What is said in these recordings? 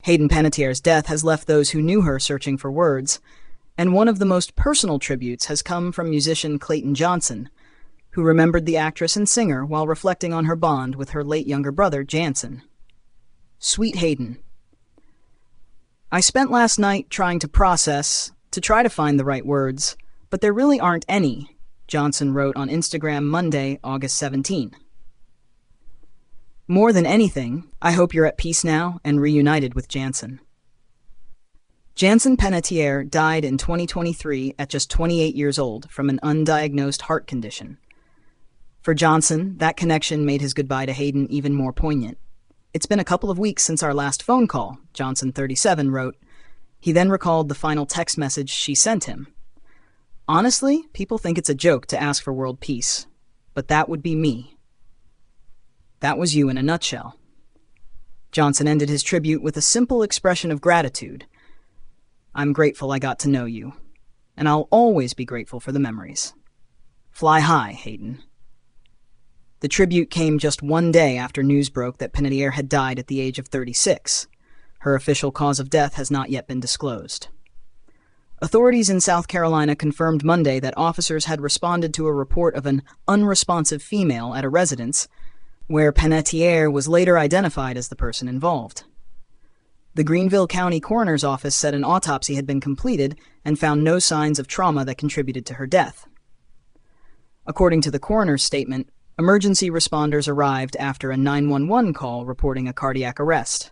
Hayden Panettiere's death has left those who knew her searching for words, and one of the most personal tributes has come from musician Clayton Johnson, who remembered the actress and singer while reflecting on her bond with her late younger brother, Jansen. Sweet Hayden. I spent last night trying to process, to try to find the right words, but there really aren't any, Johnson wrote on Instagram Monday, August 17. More than anything, I hope you're at peace now and reunited with Jansen. Jansen Panettiere died in 2023 at just 28 years old from an undiagnosed heart condition. For Johnson, that connection made his goodbye to Hayden even more poignant. It's been a couple of weeks since our last phone call, Johnson 37 wrote. He then recalled the final text message she sent him. Honestly, people think it's a joke to ask for world peace, but that would be me. That was you in a nutshell. Johnson ended his tribute with a simple expression of gratitude. I'm grateful I got to know you, and I'll always be grateful for the memories. Fly high, Hayden. The tribute came just one day after news broke that Panettiere had died at the age of 36. Her official cause of death has not yet been disclosed. Authorities in South Carolina confirmed Monday that officers had responded to a report of an unresponsive female at a residence, where Panettiere was later identified as the person involved. The Greenville County Coroner's Office said an autopsy had been completed and found no signs of trauma that contributed to her death. According to the coroner's statement, emergency responders arrived after a 911 call reporting a cardiac arrest.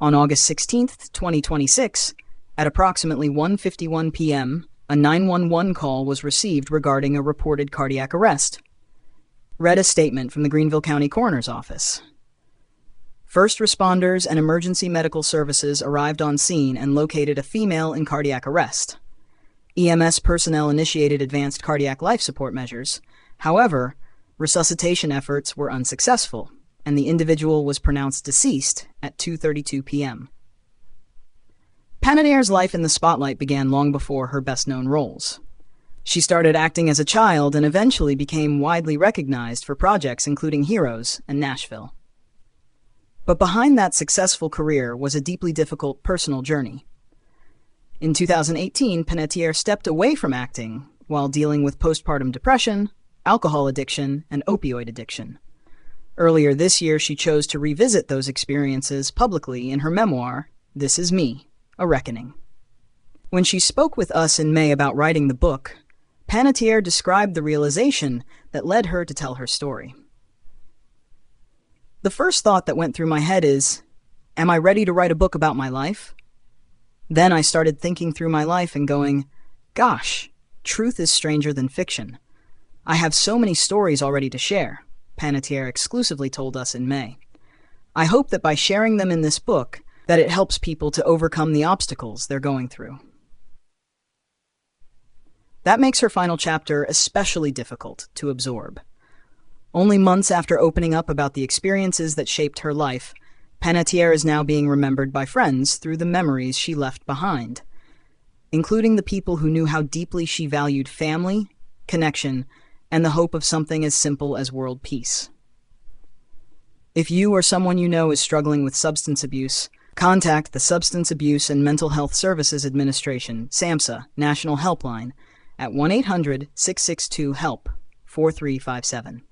On August 16, 2026, at approximately 1:51 p.m., a 911 call was received regarding a reported cardiac arrest. Read a statement from the Greenville County Coroner's Office. First responders and emergency medical services arrived on scene and located a female in cardiac arrest. EMS personnel initiated advanced cardiac life support measures. However, resuscitation efforts were unsuccessful, and the individual was pronounced deceased at 2:32 p.m. Panettiere's life in the spotlight began long before her best-known roles. She started acting as a child and eventually became widely recognized for projects including Heroes and Nashville. But behind that successful career was a deeply difficult personal journey. In 2018, Panettiere stepped away from acting while dealing with postpartum depression, alcohol addiction, and opioid addiction. Earlier this year, she chose to revisit those experiences publicly in her memoir, This Is Me, A Reckoning. When she spoke with us in May about writing the book, Panettiere described the realization that led her to tell her story. The first thought that went through my head is, am I ready to write a book about my life? Then I started thinking through my life and going, gosh, truth is stranger than fiction. I have so many stories already to share, Panettiere exclusively told us in May. I hope that by sharing them in this book, that it helps people to overcome the obstacles they're going through. That makes her final chapter especially difficult to absorb. Only months after opening up about the experiences that shaped her life, Panettiere is now being remembered by friends through the memories she left behind, including the people who knew how deeply she valued family, connection, and the hope of something as simple as world peace. If you or someone you know is struggling with substance abuse, contact the Substance Abuse and Mental Health Services Administration, SAMHSA, National Helpline, at 1-800-662-HELP, 4357.